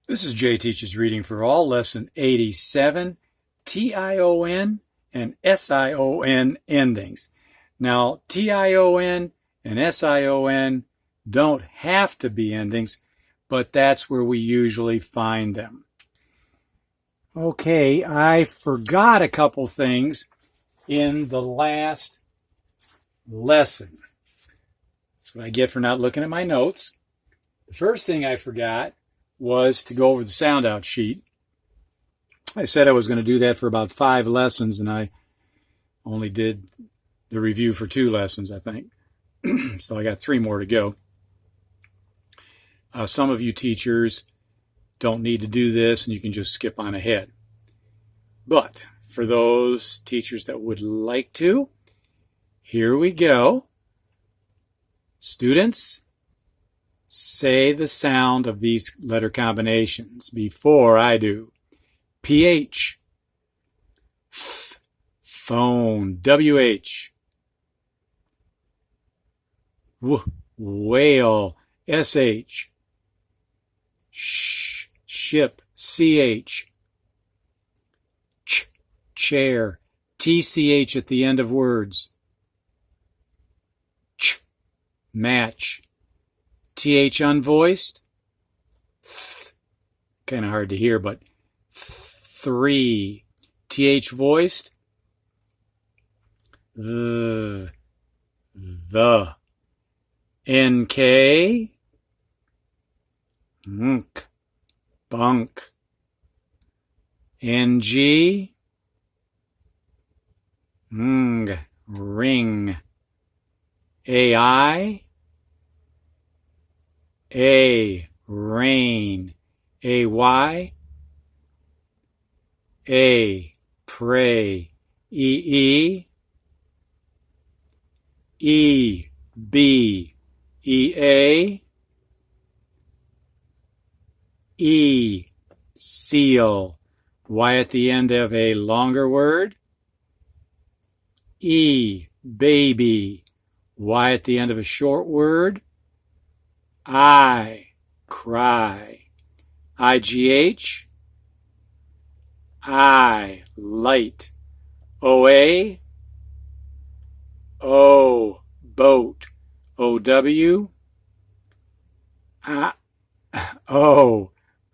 This is Jay Teaches Reading for All, Lesson 87, tion and sion endings. Now, tion and sion don't have to be endings, but that's where we usually find them. Okay, I forgot a couple things in the last lesson. That's what I get for not looking at my notes. The first thing I forgot was to go over the sound out sheet. I said I was going to do that for about 5 lessons, and I only did the review for 2 lessons, I think. So I got 3 more to go. Some of you teachers don't need to do this, and you can just skip on ahead. But for those teachers that would like to, here we go. Students, say the sound of these letter combinations before I do. PH, phone, WH, whale, SH, ship, CH, chair, TCH at the end of words, match, TH unvoiced, kind of hard to hear, but 3. TH voiced, the. NK, bunk. NG, ring. AI, rain. AY, pray. EE, B, EA, seal. Y at the end of a longer word. Baby. Y at the end of a short word. Cry. IGH, light. OA, boat. OW,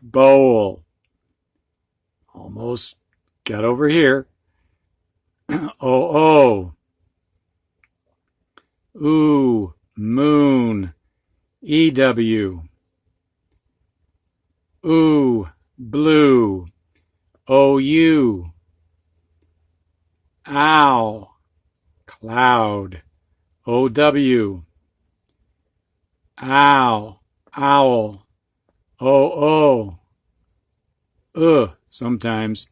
bowl. Almost got over here. Moon. EW, blue. OU, owl. Cloud. OW, owl. Sometimes.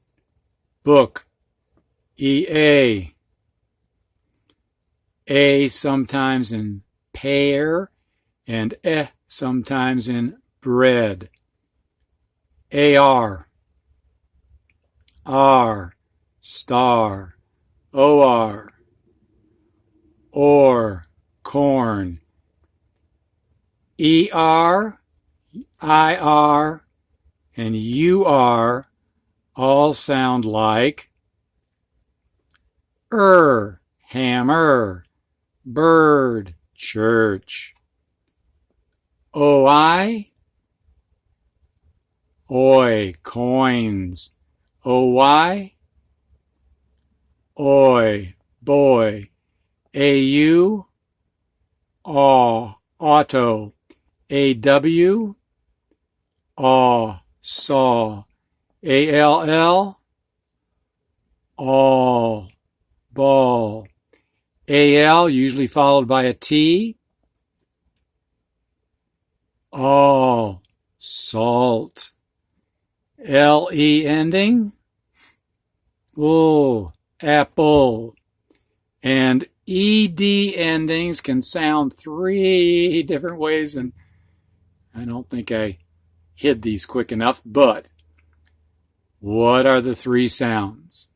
Book. EA, sometimes in pear, and sometimes in bread. AR, star. Or, corn. ER, IR, and UR all sound like hammer, bird, church. OI, coins. OY, boy. AU, auto. AW, saw. ALL, all, ball. AL, usually followed by a T. All, salt. LE ending. Apple. And ED endings can sound 3 different ways, and I don't think I hid these quick enough, but what are the 3 sounds?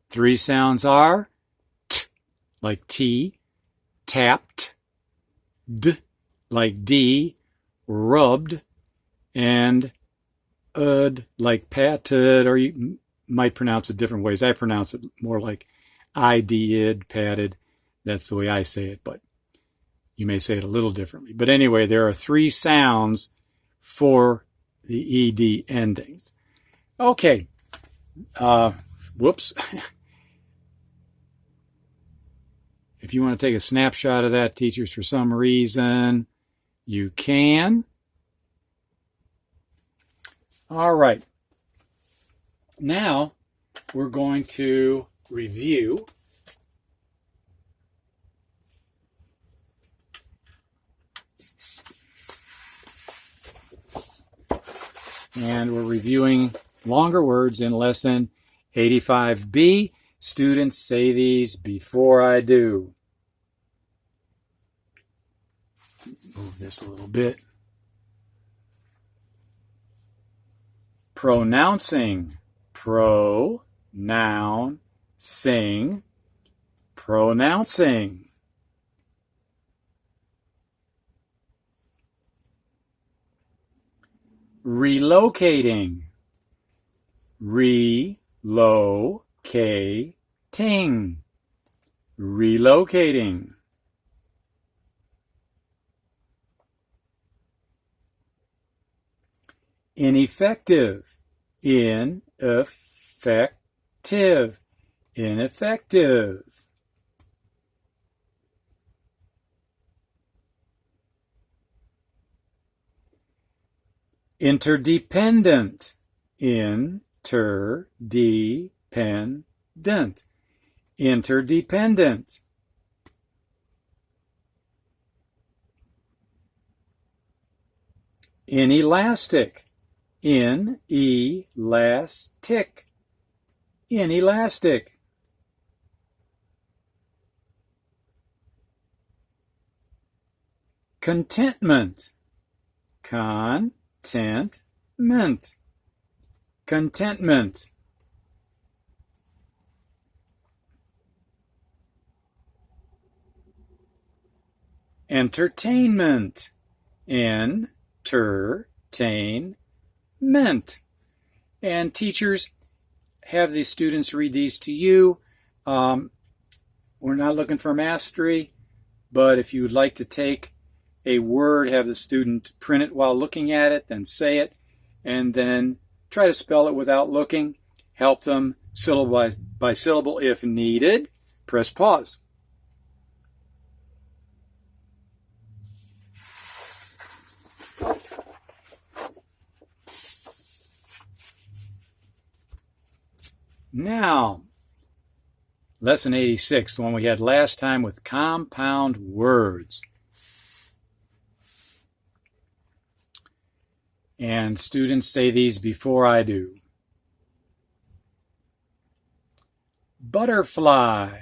3 sounds are t, like T, tapped, d, like D, rubbed, and ud like patted, or you might pronounce it different ways. I pronounce it more like I-D-id, patted. That's the way I say it, but you may say it a little differently. But anyway, there are 3 sounds for the ED endings. Okay. Whoops. If you want to take a snapshot of that, teachers, for some reason, you can. All right. Now, we're going to review and we're reviewing longer words in lesson 85B. Students, say these before I do. Move this a little bit. Pronouncing. Pro, noun, sing. Pronouncing. Relocating. Relocating. Relocating. Ineffective. Ineffective. Ineffective. Interdependent. Interdependent. Interdependent. Inelastic. Inelastic. Inelastic. Contentment. Contentment. Contentment. Entertainment. Entertainment. And teachers, have the students read these to you. We're not looking for mastery, but if you would like to take a word, have the student print it while looking at it, then say it, and then try to spell it without looking. Help them syllable by syllable if needed. Press pause. Now, lesson 86, the one we had last time with compound words. And students, say these before I do. Butterfly.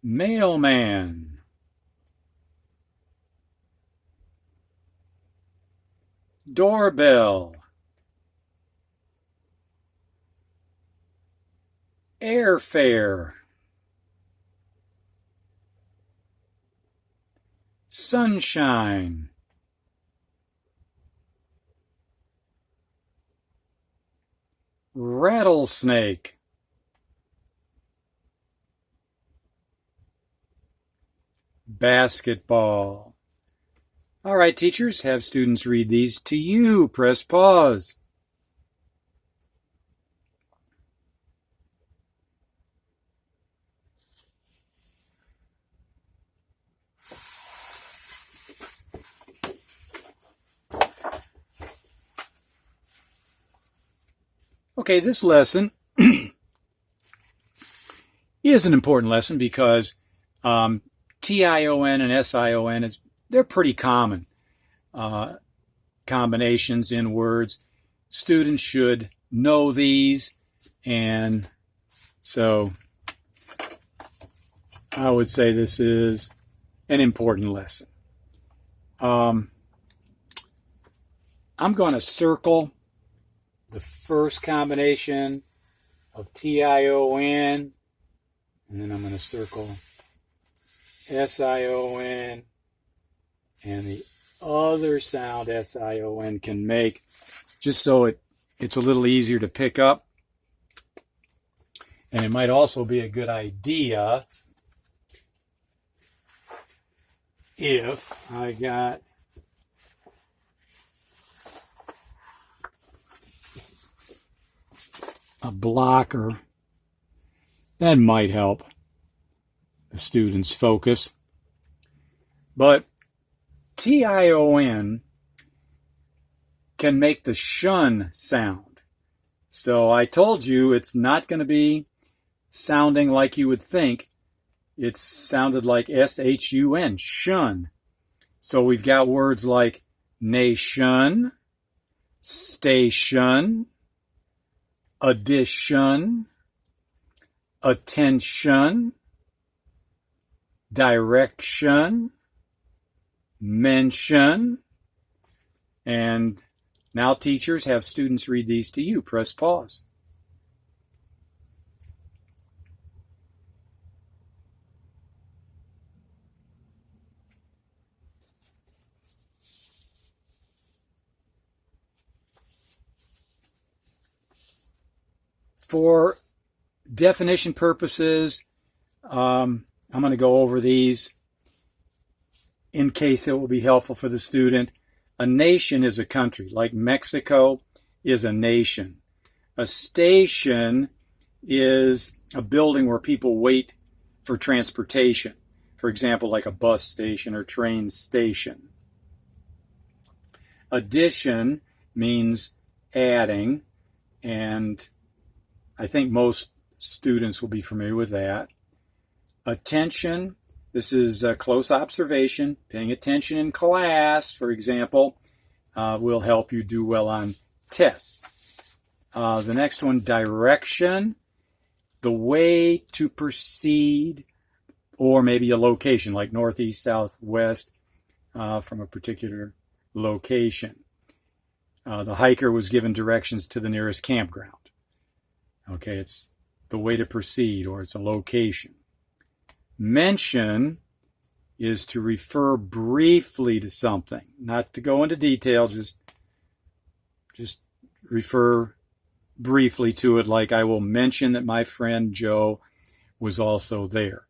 Mailman. Doorbell. Airfare. Sunshine. Rattlesnake. Basketball. All right, teachers, have students read these to you. Press pause. Okay, this lesson is an important lesson because tion and sion, they're pretty common combinations in words. Students should know these, and so I would say this is an important lesson. I'm going to circle the first combination of tion And then I'm going to circle sion, and the other sound sion can make, just so it's a little easier to pick up. And it might also be a good idea if I got a blocker. That might help the students focus. But tion can make the shun sound. So I told you it's not going to be sounding like you would think. It sounded like shun, shun. So we've got words like nation, station, addition, attention, direction, mention. And now teachers, have students read these to you. Press pause. For definition purposes, I'm going to go over these in case it will be helpful for the student. A nation is a country, like Mexico is a nation. A station is a building where people wait for transportation. For example, like a bus station or train station. Addition means adding, and I think most students will be familiar with that. Attention, this is a close observation. Paying attention in class, for example, will help you do well on tests. The next one, direction, the way to proceed, or maybe a location like northeast, southwest, from a particular location. The hiker was given directions to the nearest campground. Okay, it's the way to proceed, or it's a location. Mention is to refer briefly to something, not to go into detail, just refer briefly to it, like I will mention that my friend Joe was also there,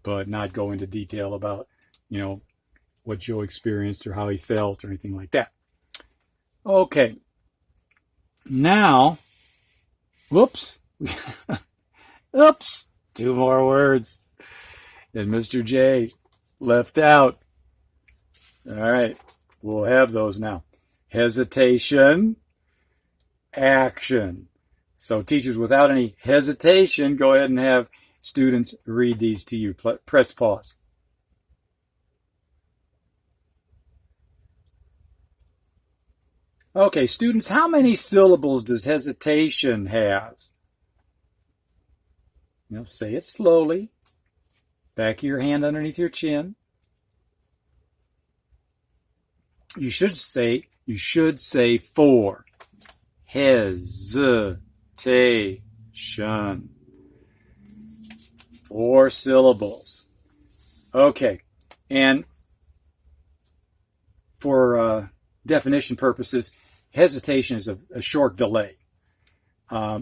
but not go into detail about, what Joe experienced or how he felt or anything like that. Okay, now, whoops, oops, 2 more words. And Mr. J left out. All right, we'll have those now. Hesitation, action. So teachers, without any hesitation, go ahead and have students read these to you. Press pause. Okay, students, how many syllables does hesitation have? Say it slowly. Back of your hand underneath your chin. You should say 4. Hesitation. 4 syllables. Okay, and for definition purposes, hesitation is a short delay.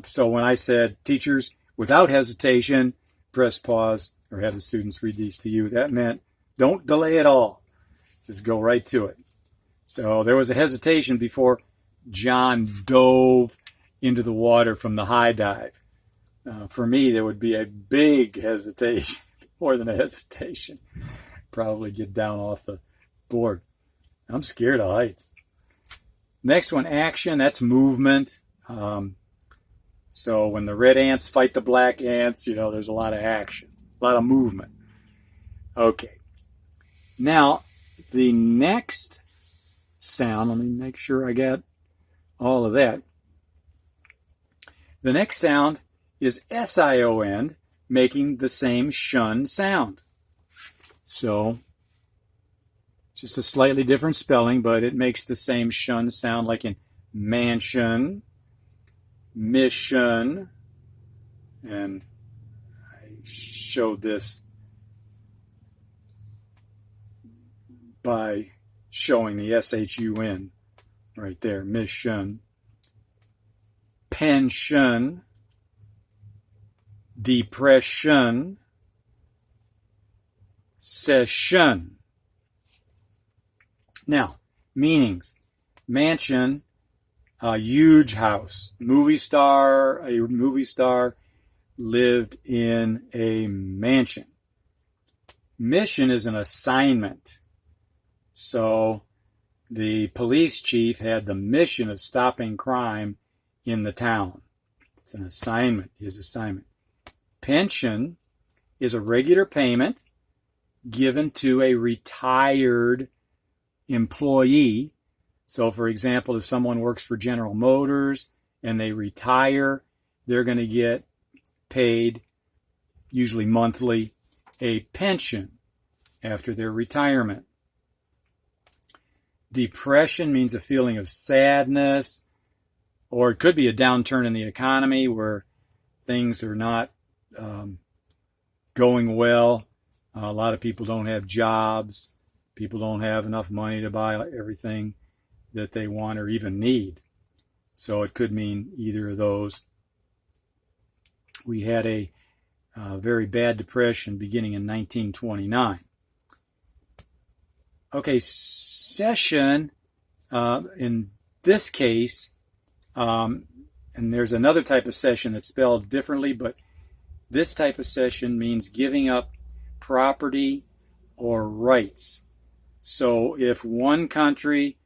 So when I said, teachers, without hesitation, press pause, or have the students read these to you, that meant don't delay at all. Just go right to it. So there was a hesitation before John dove into the water from the high dive. For me, there would be a big hesitation, more than a hesitation. Probably get down off the board. I'm scared of heights. Next one, action. That's movement. So when the red ants fight the black ants, there's a lot of action, a lot of movement. Okay. Now, the next sound, let me make sure I got all of that. The next sound is sion, making the same shun sound. So, just a slightly different spelling, but it makes the same shun sound, like in mansion, mission, and I showed this by showing the SHUN right there. Mission, pension, depression, session. Now, meanings. Mansion, a huge house. A movie star lived in a mansion. Mission is an assignment. So the police chief had the mission of stopping crime in the town. It's an assignment, his assignment. Pension is a regular payment given to a retired employee. So, for example, if someone works for General Motors and they retire, they're going to get paid, usually monthly, a pension after their retirement. Depression means a feeling of sadness, or it could be a downturn in the economy where things are not going well. A lot of people don't have jobs. People don't have enough money to buy everything that they want or even need. So it could mean either of those. We had a very bad depression beginning in 1929. Okay, session, in this case, and there's another type of session that's spelled differently, but this type of session means giving up property or rights. So if one country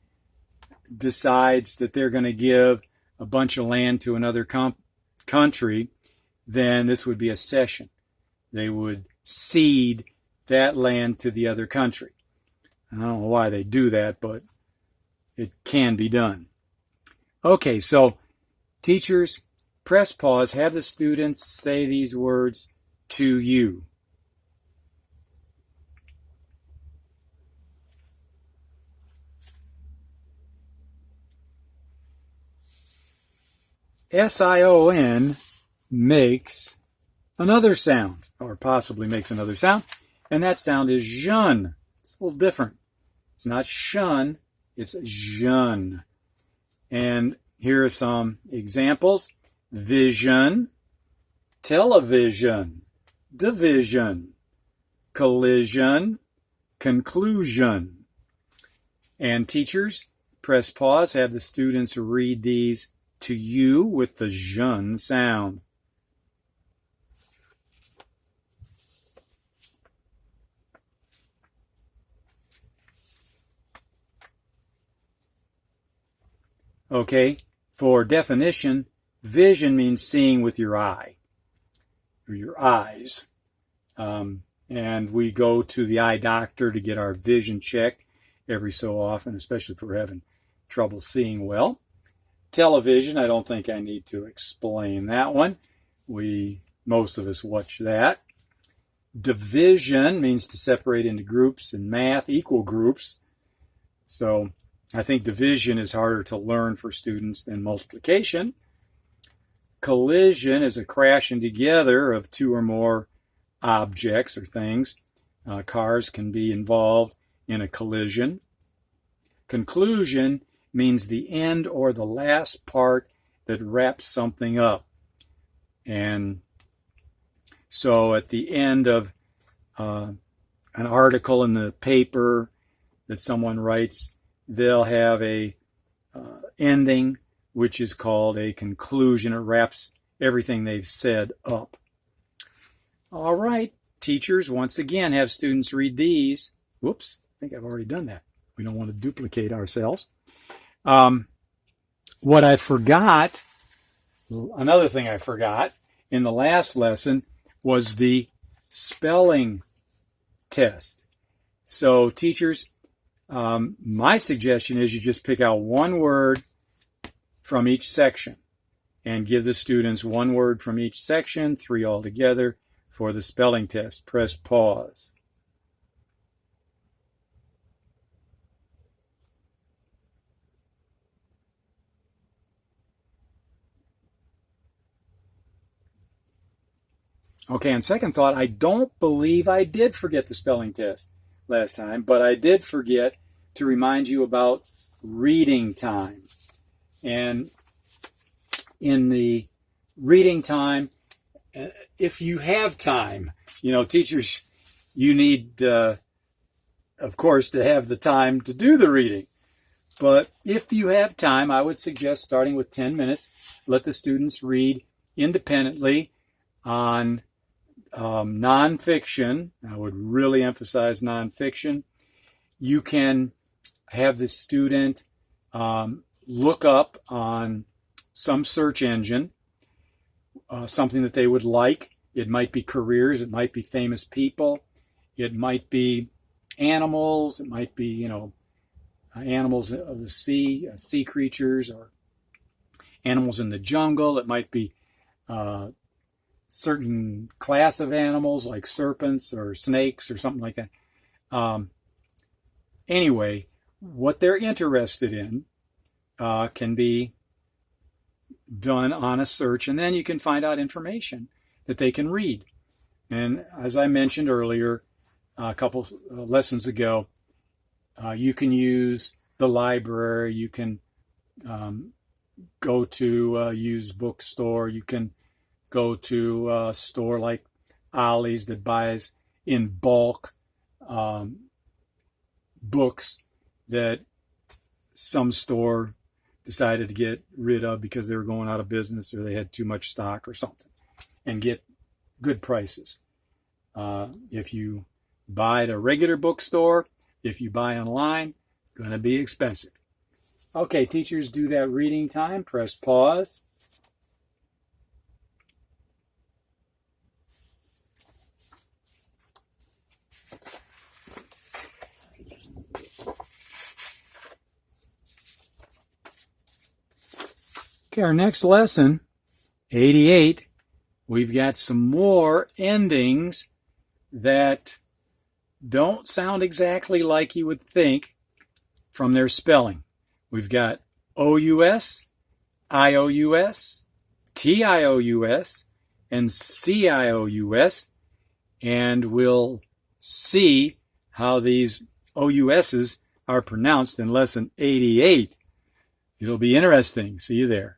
decides that they're going to give a bunch of land to another country, then this would be a cession. They would cede that land to the other country. I don't know why they do that, but it can be done. Okay, so teachers, press pause. Have the students say these words to you. sion makes another sound, or possibly makes another sound, and that sound is tion. It's a little different. It's not shun, it's tion. And here are some examples. Vision, television, division, collision, conclusion. And teachers, press pause, have the students read these to you with the tion sound. Okay, for definition, vision means seeing with your eye, or your eyes. And we go to the eye doctor to get our vision checked every so often, especially if we're having trouble seeing well. Television, I don't think I need to explain that one. Most of us watch that. Division means to separate into groups in math, equal groups. So I think division is harder to learn for students than multiplication. Collision is a crashing together of two or more objects or things. Cars can be involved in a collision. Conclusion means the end or the last part that wraps something up. And so at the end of an article in the paper that someone writes, they'll have a ending, which is called a conclusion. It wraps everything they've said up. All right, teachers, once again, have students read these. Whoops, I think I've already done that. We don't want to duplicate ourselves. What I forgot, another thing I forgot in the last lesson was the spelling test. So teachers, my suggestion is you just pick out one word from each section and give the students one word from each section, 3 altogether, for the spelling test. Press pause. Okay, on second thought, I don't believe I did forget the spelling test last time, but I did forget to remind you about reading time. And in the reading time, if you have time, teachers, you need, of course, to have the time to do the reading. But if you have time, I would suggest starting with 10 minutes, let the students read independently on nonfiction. I would really emphasize nonfiction. You can have the student look up on some search engine something that they would like. It might be careers. It might be famous people. It might be animals. It might be, animals of the sea creatures, or animals in the jungle. It might be certain class of animals like serpents or snakes or something like that. Anyway, what they're interested in can be done on a search, and then you can find out information that they can read. And as I mentioned earlier, a couple lessons ago, you can use the library, you can go to a used bookstore, you can go to a store like Ollie's that buys in bulk books that some store decided to get rid of because they were going out of business or they had too much stock or something, and get good prices. If you buy at a regular bookstore, if you buy online, it's going to be expensive. Okay, teachers, do that reading time. Press pause. Okay, our next lesson, 88, we've got some more endings that don't sound exactly like you would think from their spelling. We've got O-U-S, I-O-U-S, T-I-O-U-S, and C-I-O-U-S, and we'll see how these O-U-S's are pronounced in lesson 88. It'll be interesting. See you there.